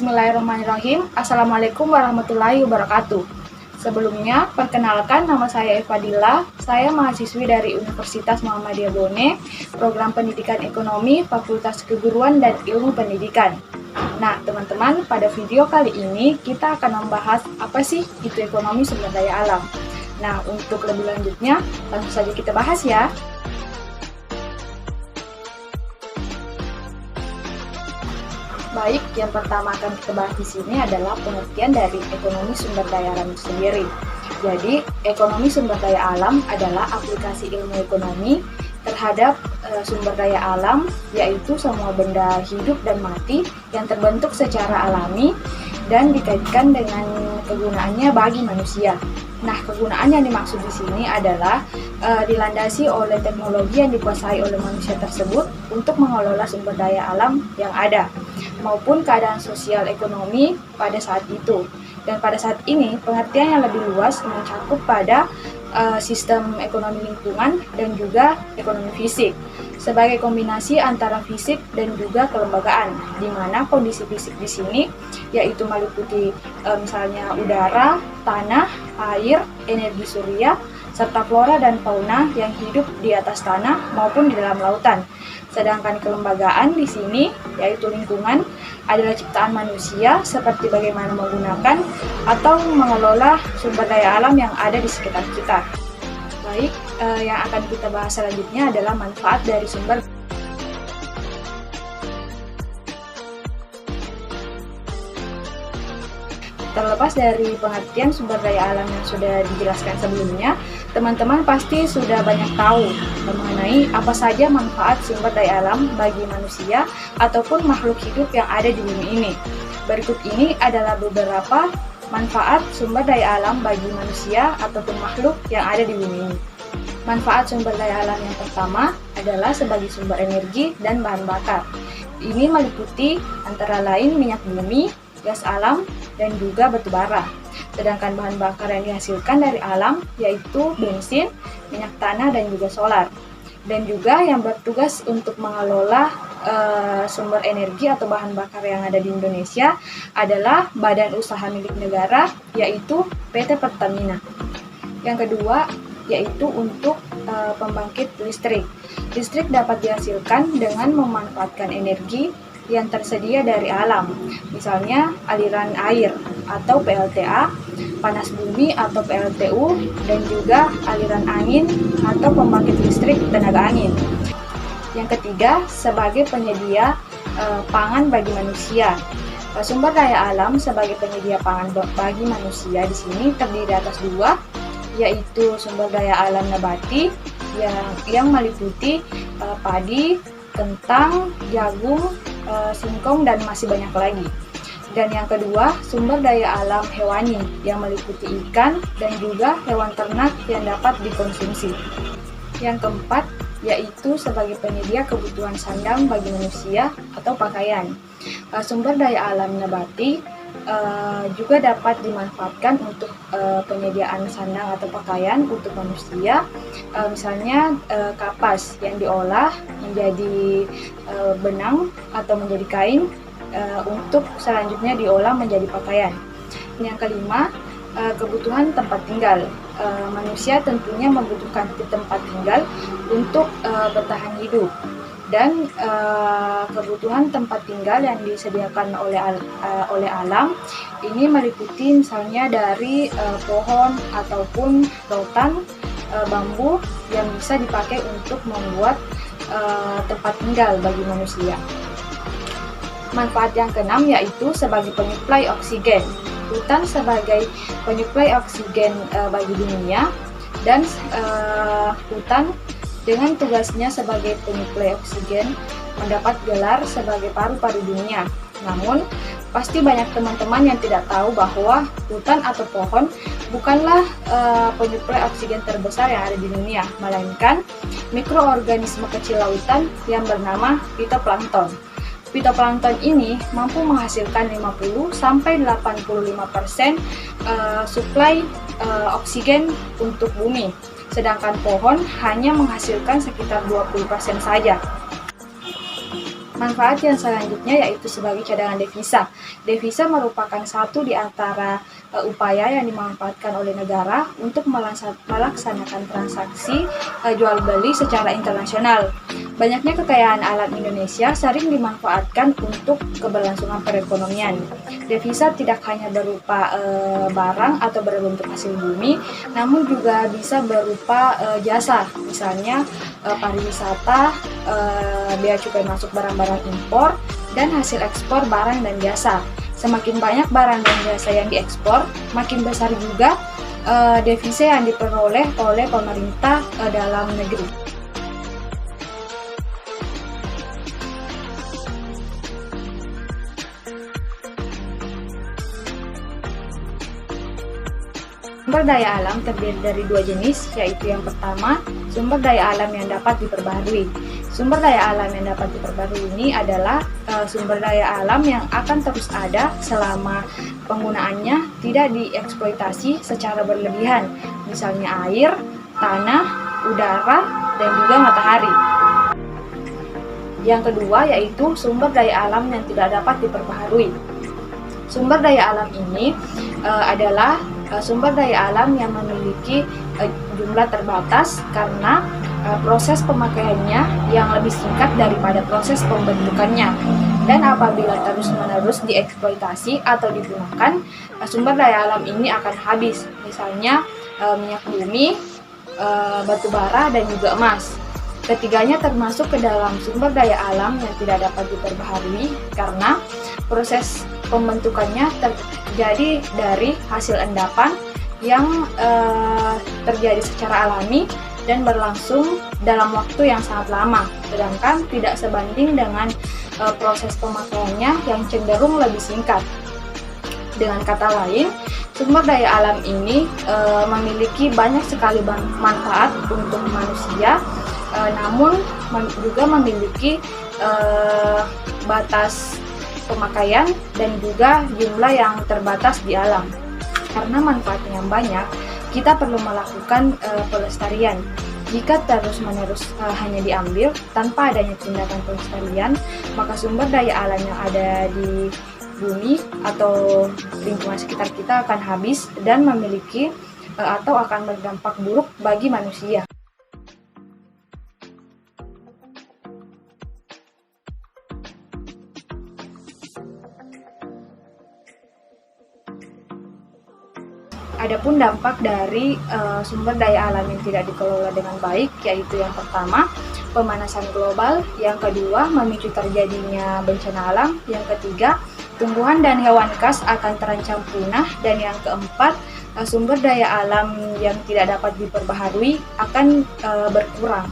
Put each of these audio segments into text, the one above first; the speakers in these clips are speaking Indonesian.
Bismillahirrahmanirrahim. Assalamualaikum warahmatullahi wabarakatuh. Sebelumnya, perkenalkan nama saya Eva Dilla. Saya mahasiswi dari Universitas Muhammadiyah Bone, Program Pendidikan Ekonomi, Fakultas Keguruan dan Ilmu Pendidikan. Nah, teman-teman, pada video kali ini kita akan membahas apa sih itu ekonomi sumber daya alam. Nah, untuk lebih lanjutnya, langsung saja kita bahas ya. Baik, yang pertama akan kita bahas di sini adalah pengertian dari ekonomi sumber daya alam itu sendiri. Jadi, ekonomi sumber daya alam adalah aplikasi ilmu ekonomi terhadap sumber daya alam, yaitu semua benda hidup dan mati yang terbentuk secara alami dan dikaitkan dengan kegunaannya bagi manusia. Nah, kegunaan yang dimaksud di sini adalah dilandasi oleh teknologi yang dikuasai oleh manusia tersebut untuk mengelola sumber daya alam yang ada, maupun keadaan sosial ekonomi pada saat itu. Dan pada saat ini, pengertian yang lebih luas mencakup pada sistem ekonomi lingkungan dan juga ekonomi fisik, sebagai kombinasi antara fisik dan juga kelembagaan, di mana kondisi fisik di sini yaitu meliputi misalnya udara, tanah, air, energi surya, serta flora dan fauna yang hidup di atas tanah maupun di dalam lautan. Sedangkan kelembagaan di sini yaitu lingkungan adalah ciptaan manusia seperti bagaimana menggunakan atau mengelola sumber daya alam yang ada di sekitar kita. Baik, yang akan kita bahas selanjutnya adalah manfaat dari sumber. Terlepas dari pengertian sumber daya alam yang sudah dijelaskan sebelumnya, teman-teman pasti sudah banyak tahu mengenai apa saja manfaat sumber daya alam bagi manusia ataupun makhluk hidup yang ada di bumi ini. Berikut ini adalah beberapa manfaat sumber daya alam bagi manusia ataupun makhluk yang ada di bumi ini. Manfaat sumber daya alam yang pertama adalah sebagai sumber energi dan bahan bakar. Ini meliputi antara lain minyak bumi, gas alam, dan juga batu bara. Sedangkan bahan bakar yang dihasilkan dari alam yaitu bensin, minyak tanah, dan juga solar. Dan juga yang bertugas untuk mengelola sumber energi atau bahan bakar yang ada di Indonesia adalah badan usaha milik negara yaitu PT Pertamina. Yang kedua yaitu untuk pembangkit listrik. Listrik dapat dihasilkan dengan memanfaatkan energi yang tersedia dari alam, misalnya aliran air atau PLTA, panas bumi atau PLTU, dan juga aliran angin atau pembangkit listrik tenaga angin. Yang ketiga, sebagai penyedia pangan bagi manusia. Sumber daya alam sebagai penyedia pangan bagi manusia di sini terdiri atas dua, yaitu sumber daya alam nabati yang meliputi padi, kentang, jagung, singkong, dan masih banyak lagi. Dan yang kedua, sumber daya alam hewani yang meliputi ikan dan juga hewan ternak yang dapat dikonsumsi. Yang keempat, yaitu sebagai penyedia kebutuhan sandang bagi manusia atau pakaian. Sumber daya alam nabati juga dapat dimanfaatkan untuk penyediaan sandang atau pakaian untuk manusia, misalnya kapas yang diolah menjadi benang atau menjadi kain untuk selanjutnya diolah menjadi pakaian. Yang kelima, kebutuhan tempat tinggal. Manusia tentunya membutuhkan tempat tinggal untuk bertahan hidup. Dan kebutuhan tempat tinggal yang disediakan oleh alam ini meliputi misalnya dari pohon ataupun rotan bambu yang bisa dipakai untuk membuat tempat tinggal bagi manusia. Manfaat yang keenam yaitu sebagai penyuplai oksigen. Hutan sebagai penyuplai oksigen bagi dunia, dan hutan dengan tugasnya sebagai penyuplai oksigen mendapat gelar sebagai paru-paru dunia. Namun, pasti banyak teman-teman yang tidak tahu bahwa hutan atau pohon bukanlah penyuplai oksigen terbesar yang ada di dunia, melainkan mikroorganisme kecil lautan yang bernama fitoplankton. Fitoplankton ini mampu menghasilkan 50-85% suplai oksigen untuk bumi. Sedangkan pohon hanya menghasilkan sekitar 20% saja. Manfaat yang selanjutnya yaitu sebagai cadangan devisa. Devisa merupakan satu di antara upaya yang dimanfaatkan oleh negara untuk melaksanakan transaksi jual beli secara internasional. Banyaknya kekayaan alam Indonesia sering dimanfaatkan untuk keberlangsungan perekonomian. Devisa tidak hanya berupa barang atau berbentuk hasil bumi, namun juga bisa berupa jasa, misalnya pariwisata, bea cukai masuk barang-barang impor, dan hasil ekspor barang dan jasa. Semakin banyak barang dan jasa yang diekspor, makin besar juga devisa yang diperoleh oleh pemerintah dalam negeri. Sumber daya alam terdiri dari dua jenis, yaitu yang pertama, sumber daya alam yang dapat diperbaharui. Sumber daya alam yang dapat diperbaharui ini adalah sumber daya alam yang akan terus ada selama penggunaannya tidak dieksploitasi secara berlebihan, misalnya air, tanah, udara, dan juga matahari. Yang kedua yaitu sumber daya alam yang tidak dapat diperbaharui. Sumber daya alam ini adalah sumber daya alam yang memiliki jumlah terbatas karena proses pemakaiannya yang lebih singkat daripada proses pembentukannya. Dan apabila terus-menerus dieksploitasi atau digunakan, sumber daya alam ini akan habis. Misalnya minyak bumi, batu bara, dan juga emas. Ketiganya termasuk ke dalam sumber daya alam yang tidak dapat diperbaharui karena proses pembentukannya terjadi dari hasil endapan yang terjadi secara alami dan berlangsung dalam waktu yang sangat lama, sedangkan tidak sebanding dengan proses pemakaiannya yang cenderung lebih singkat. Dengan kata lain, sumber daya alam ini memiliki banyak sekali manfaat untuk manusia, namun juga memiliki batas pemakaian dan juga jumlah yang terbatas di alam. Karena manfaatnya yang banyak, kita perlu melakukan pelestarian. Jika terus-menerus hanya diambil tanpa adanya tindakan pelestarian, maka sumber daya alam yang ada di bumi atau lingkungan sekitar kita akan habis dan memiliki atau akan berdampak buruk bagi manusia. Adapun dampak dari sumber daya alam yang tidak dikelola dengan baik, yaitu yang pertama, pemanasan global, yang kedua, memicu terjadinya bencana alam, yang ketiga, tumbuhan dan hewan khas akan terancam punah, dan yang keempat, sumber daya alam yang tidak dapat diperbaharui akan berkurang.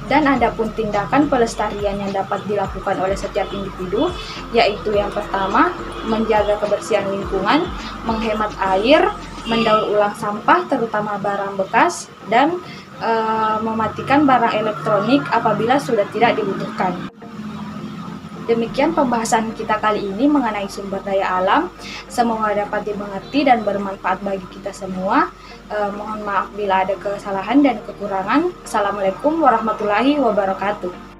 Dan adapun tindakan pelestarian yang dapat dilakukan oleh setiap individu, yaitu yang pertama, menjaga kebersihan lingkungan, menghemat air, mendaur ulang sampah terutama barang bekas, dan mematikan barang elektronik apabila sudah tidak dibutuhkan. Demikian pembahasan kita kali ini mengenai sumber daya alam. Semoga dapat dimengerti dan bermanfaat bagi kita semua. Mohon maaf bila ada kesalahan dan kekurangan. Assalamualaikum warahmatullahi wabarakatuh.